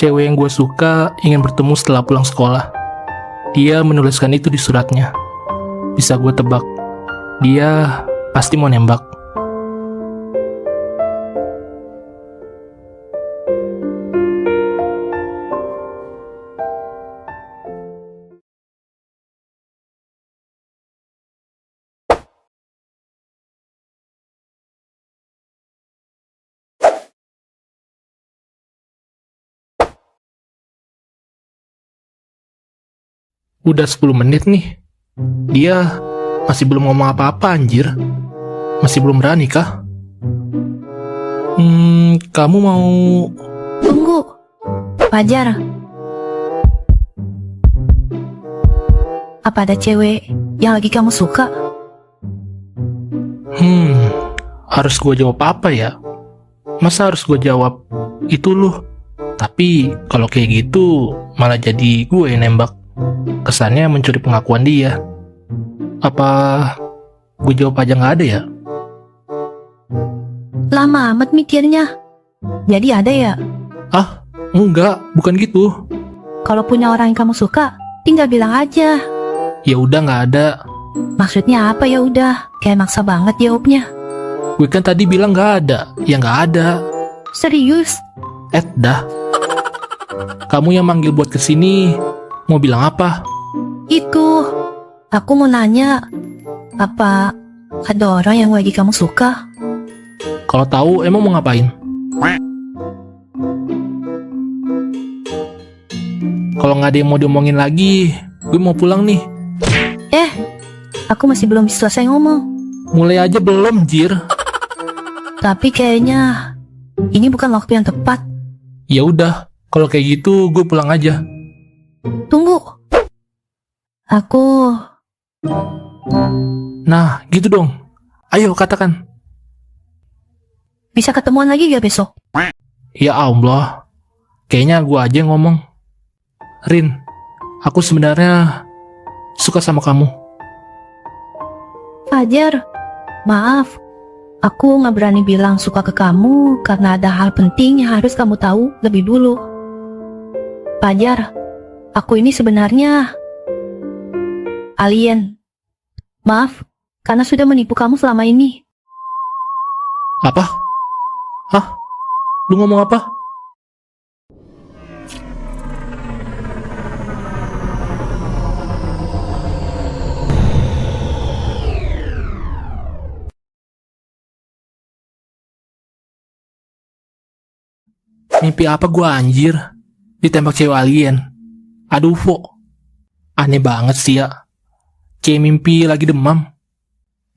Cewek yang gue suka ingin bertemu setelah pulang sekolah. Dia menuliskan itu di suratnya. Bisa gue tebak, dia pasti mau nembak. Udah 10 menit nih. Dia masih belum ngomong apa-apa anjir. Masih belum berani kah? Kamu mau... Tunggu, Fajar. Apa ada cewek yang lagi kamu suka? Harus gue jawab apa ya? Masa harus gue jawab itu lu? Tapi kalau kayak gitu malah jadi gue yang nembak. Kesannya mencuri pengakuan dia. Apa gue jawab aja nggak ada ya? Lama amat mikirnya. Jadi ada ya? Ah, enggak, bukan gitu. Kalau punya orang yang kamu suka, tinggal bilang aja. Ya udah nggak ada. Maksudnya apa ya udah? Kayak maksa banget jawabnya. Gue kan tadi bilang nggak ada. Ya nggak ada. Serius? Dah. Kamu yang manggil buat kesini, mau bilang apa? Itu, aku mau nanya, apa ada orang yang lagi kamu suka? Kalau tahu emang mau ngapain? Kalau nggak ada yang mau diomongin lagi, gue mau pulang nih. Aku masih belum selesai ngomong. Mulai aja belum, Jir. Tapi kayaknya ini bukan waktu yang tepat. Ya udah, kalau kayak gitu gue pulang aja. Tunggu. Aku... Nah, gitu dong. Ayo katakan. Bisa ketemuan lagi gak besok? Ya Allah, kayaknya gue aja yang ngomong. Rin, aku sebenarnya suka sama kamu. Fajar, maaf. Aku gak berani bilang suka ke kamu karena ada hal penting yang harus kamu tahu lebih dulu. Fajar, aku ini sebenarnya alien. Maaf, karena sudah menipu kamu selama ini. Apa? Hah? Lu ngomong apa? Mimpi apa gua anjir? Ditembak cewek alien. Aduh, Fo. Aneh banget sih ya. Kayak mimpi lagi demam.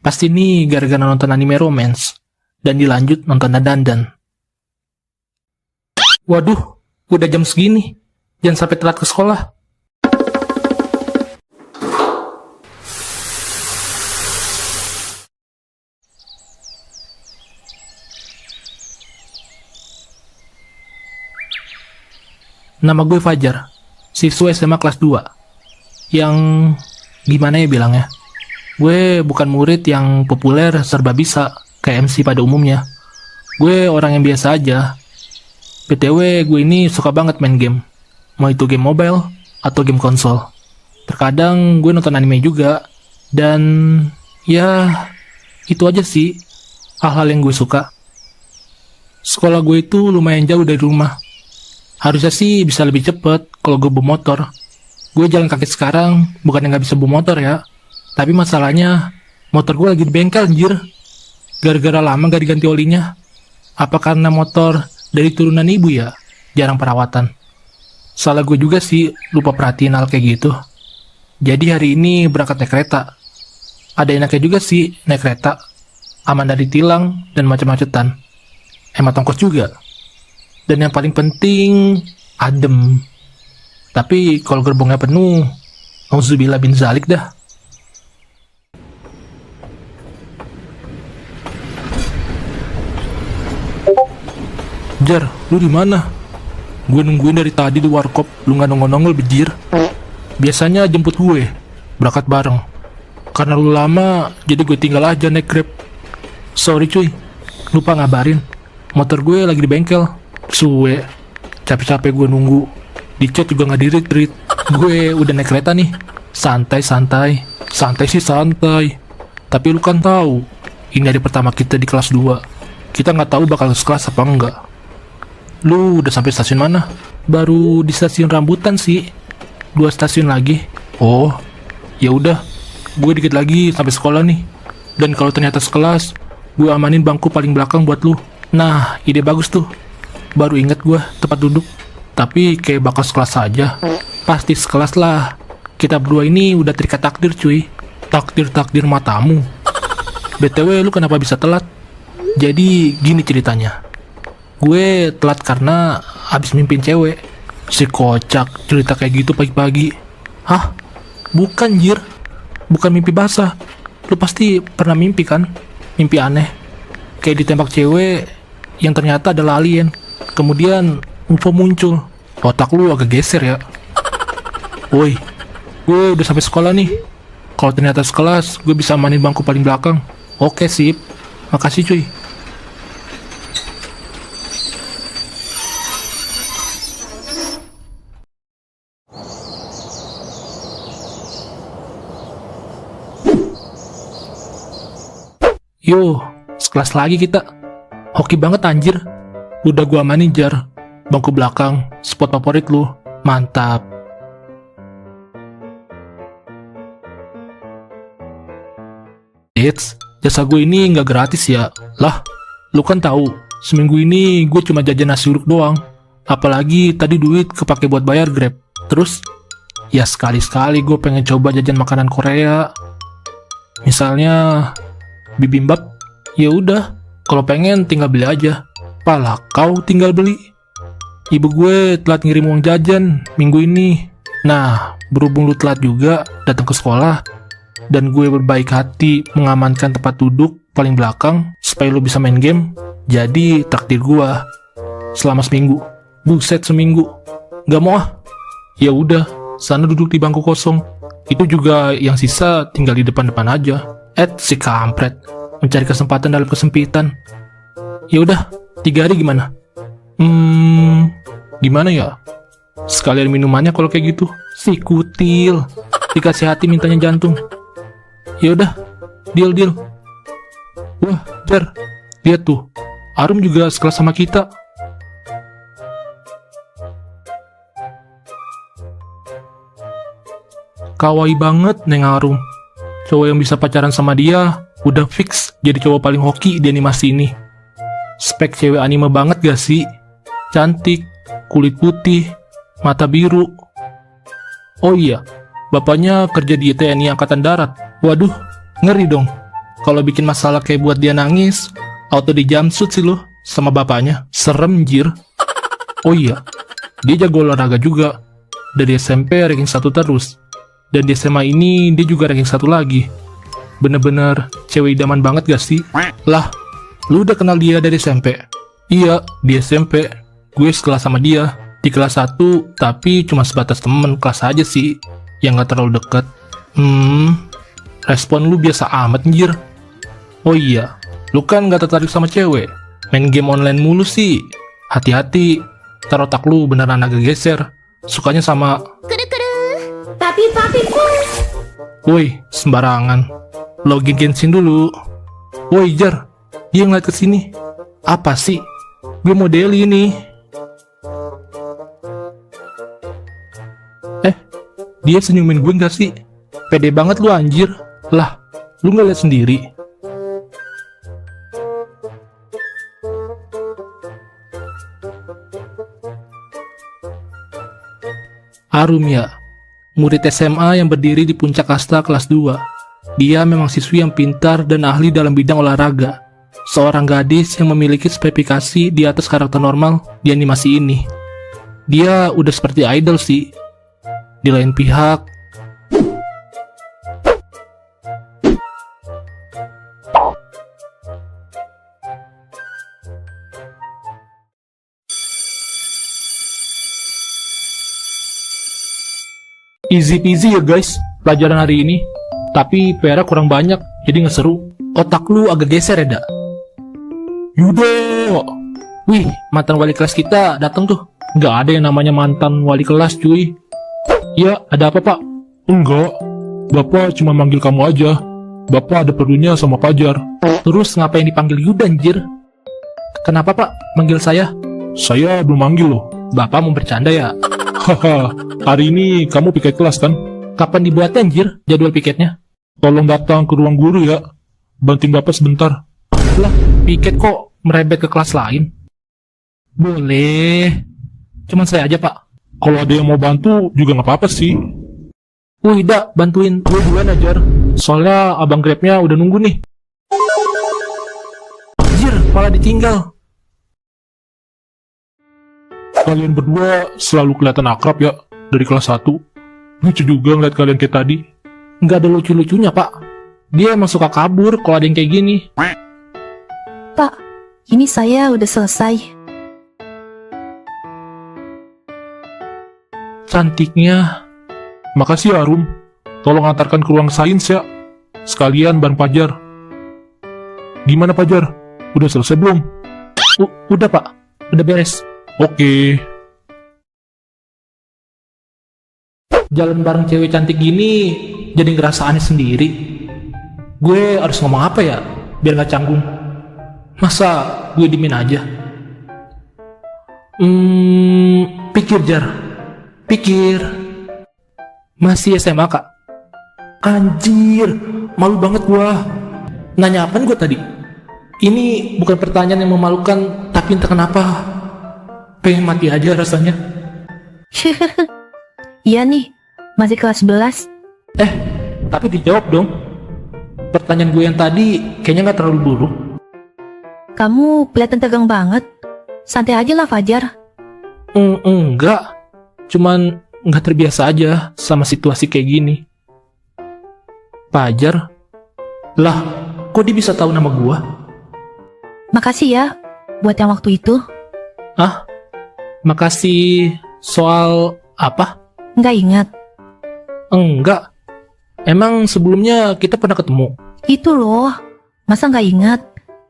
Pasti nih gara-gara nonton anime romance. Dan dilanjut nonton dandan. Waduh, udah jam segini. Jangan sampai telat ke sekolah. Nama gue Fajar, siswa SMA kelas 2. Yang gimana ya bilangnya? Gue bukan murid yang populer serba bisa kayak MC pada umumnya. Gue orang yang biasa aja. BTW gue ini suka banget main game. Mau itu game mobile atau game konsol. Terkadang gue nonton anime juga. Dan ya itu aja sih hal-hal yang gue suka. Sekolah gue itu lumayan jauh dari rumah. Harusnya sih bisa lebih cepet kalau gue bawa motor. Gue jalan kaki sekarang bukannya nggak bisa bawa motor ya. Tapi masalahnya motor gue lagi di bengkel anjir. Gara-gara lama gak diganti olinya. Apa karena motor dari turunan ibu ya? Jarang perawatan. Salah gue juga sih lupa perhatiin hal kayak gitu. Jadi hari ini berangkat naik kereta. Ada enaknya juga sih naik kereta. Aman dari tilang dan macam-macetan. Hemat ongkos juga. Dan yang paling penting, adem. Tapi kalau gerbongnya penuh, auzubillah bin zalik dah. Jar, lu di mana? Gue nungguin dari tadi di warkop, lu nggak nongol-nongol bejir. Biasanya jemput gue, berangkat bareng. Karena lu lama, jadi gue tinggal aja naik Grab. Sorry cuy, lupa ngabarin. Motor gue lagi di bengkel. Suwe, Capek-capek gue nunggu. Di chat juga nggak di-read. Gue udah naik kereta nih. Santai-santai. Santai sih santai. Tapi lu kan tahu, ini hari pertama kita di kelas 2. Kita nggak tahu bakal sekelas apa enggak. Lu udah sampai stasiun mana? Baru di stasiun Rambutan sih. 2 stasiun lagi. Oh, ya udah. Gue dikit lagi sampai sekolah nih. Dan kalau ternyata sekelas, gue amanin bangku paling belakang buat lu. Nah, ide bagus tuh. Baru inget gue tempat duduk. Tapi kayak bakal sekelas aja. Pasti sekelas lah. Kita berdua ini udah terikat takdir cuy. Takdir matamu. BTW lu kenapa bisa telat? Jadi gini ceritanya. Gue telat karena abis mimpin cewek. Si kocak cerita kayak gitu pagi-pagi. Hah? Bukan jir. Bukan mimpi basah. Lu pasti pernah mimpi kan? Mimpi aneh. Kayak ditembak cewek yang ternyata adalah alien. Kemudian UFO muncul. Otak lu agak geser ya. Woi, gue udah sampai sekolah nih. Kalau ternyata sekelas, gue bisa amanin bangku paling belakang. Oke, sip. Makasih cuy. Yo, sekelas lagi kita. Hoki banget anjir. Udah gua amanin jar. Bangku belakang, spot favorit lu. Mantap. Eits, jasa gue ini nggak gratis ya. Lah, lu kan tahu, seminggu ini gue cuma jajan nasi uduk doang. Apalagi tadi duit kepake buat bayar Grab. Terus, ya sekali-sekali gue pengen coba jajan makanan Korea. Misalnya bibimbap. Ya udah, kalau pengen tinggal beli aja. Pala kau tinggal beli. Ibu gue telat ngirim uang jajan minggu ini. Nah, berhubung lu telat juga datang ke sekolah, dan gue berbaik hati mengamankan tempat duduk paling belakang supaya lu bisa main game, jadi traktir gue selama seminggu. Buset, seminggu. Gak mau ah. Ya udah, sana duduk di bangku kosong. Itu juga yang sisa tinggal di depan-depan aja. Si kampret mencari kesempatan dalam kesempitan. Ya udah, 3 hari gimana? Gimana ya? Sekalian minumannya kalau kayak gitu. Si kutil dikasih hati mintanya jantung. Ya udah, deal. Wah, Jar, lihat tuh, Arum juga sekelas sama kita. Kawaii banget Neng Arum. Cowok yang bisa pacaran sama dia udah fix jadi cowok paling hoki di animasi ini. Spek cewek anime banget gak sih? Cantik, kulit putih, mata biru. Oh iya, bapaknya kerja di TNI Angkatan Darat. Waduh, ngeri dong. Kalau bikin masalah kayak buat dia nangis, auto di jumpsuit sih lo sama bapaknya. Serem jir. Oh iya, dia jago olahraga juga. Dari SMP ranking 1 terus. Dan di SMA ini dia juga ranking 1 lagi. Bener-bener cewek idaman banget gak sih? Lah, lu udah kenal dia dari SMP? Iya, di SMP. Gue sekelas sama dia. Di kelas 1, tapi cuma sebatas temen kelas aja sih. Yang gak terlalu deket. Respon lu biasa amat anjir. Oh iya, lu kan gak tertarik sama cewek. Main game online mulu sih. Hati-hati, ntar otak lu beneran agak geser. Sukanya sama... Papi pus. Woi, sembarangan. Login Genshin dulu. Woi Jar, dia ngeliat kesini. Apa sih? Gue mau daily nih. Dia senyumin gue gak sih? Pede banget lu anjir. Lah, lu gak liat sendiri? Arum ya, murid SMA yang berdiri di puncak kasta kelas 2. Dia memang siswi yang pintar dan ahli dalam bidang olahraga. Seorang gadis yang memiliki spesifikasi di atas karakter normal di animasi ini. Dia udah seperti idol sih. Di lain pihak, easy peasy ya guys, pelajaran hari ini. Tapi PR kurang banyak, jadi nggak seru. Otak lu agak geser ya, dak? Yudo! Wih, mantan wali kelas kita datang tuh. Nggak ada yang namanya mantan wali kelas, cuy. Ya, ada apa, Pak? Enggak, Bapak cuma manggil kamu aja. Bapak ada perlunya sama Fajar. Terus ngapain dipanggil Yuda, anjir? Kenapa, Pak, manggil saya? Saya belum manggil loh. Bapak mau bercanda ya? Haha, hari ini kamu piket kelas kan? Kapan dibuatnya, anjir, jadwal piketnya? Tolong datang ke ruang guru ya. Bantuin Bapak sebentar. Lah, piket kok merebet ke kelas lain? Boleh. Cuman saya aja, Pak. Kalau ada yang mau bantu juga nggak apa-apa sih. Ida, bantuin gue duluan aja. Soalnya abang Grabnya udah nunggu nih. Anjir, malah ditinggal. Kalian berdua selalu kelihatan akrab ya dari kelas 1. Lucu juga ngeliat kalian kayak tadi. Nggak ada lucu-lucunya, Pak. Dia emang suka kabur kalau ada yang kayak gini. Pak, ini saya udah selesai. Cantiknya. Makasih ya Arum. Tolong antarkan ke ruang sains ya. Sekalian bareng Fajar. Gimana Fajar? Udah selesai belum? Udah, Pak. Udah beres. Oke. Jalan bareng cewek cantik gini jadi ngerasa aneh sendiri. Gue harus ngomong apa ya biar gak canggung? Masa gue diemin aja? Pikir, Jar. Pikir. Masih SMA, Kak? Anjir, malu banget gua. Nanya apaan gua tadi? Ini bukan pertanyaan yang memalukan, tapi entah kenapa pengen mati aja rasanya. Iya nih, masih kelas 11. Tapi dijawab dong. Pertanyaan gue yang tadi kayaknya gak terlalu buruk. Kamu kelihatan tegang banget. Santai aja lah, Fajar. Enggak. Cuman nggak terbiasa aja sama situasi kayak gini. Fajar? Lah, kok dia bisa tahu nama gua? Makasih ya, buat yang waktu itu. Makasih soal apa? Nggak ingat. Enggak. Emang sebelumnya kita pernah ketemu? Itu loh, masa nggak ingat?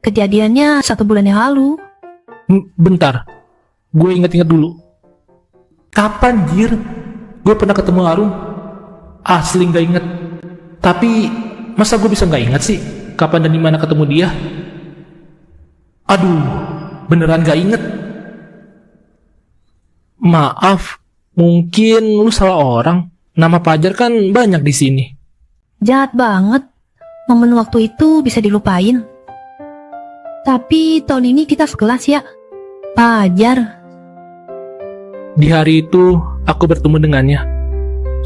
Kejadiannya 1 bulan yang lalu. Bentar. Gue inget-inget dulu. Kapan, Jir? Gue pernah ketemu Arum. Asli nggak inget. Tapi masa gue bisa nggak inget sih kapan dan dimana ketemu dia? Aduh, beneran nggak inget. Maaf, mungkin lu salah orang. Nama Fajar kan banyak di sini. Jahat banget. Momen waktu itu bisa dilupain. Tapi tahun ini kita sekelas ya. Fajar. Di hari itu, aku bertemu dengannya.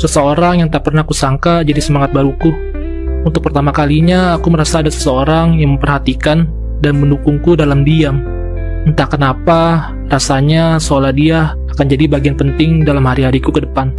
Seseorang yang tak pernah kusangka jadi semangat baruku. Untuk pertama kalinya, aku merasa ada seseorang yang memperhatikan dan mendukungku dalam diam. Entah kenapa, rasanya seolah dia akan jadi bagian penting dalam hari-hariku ke depan.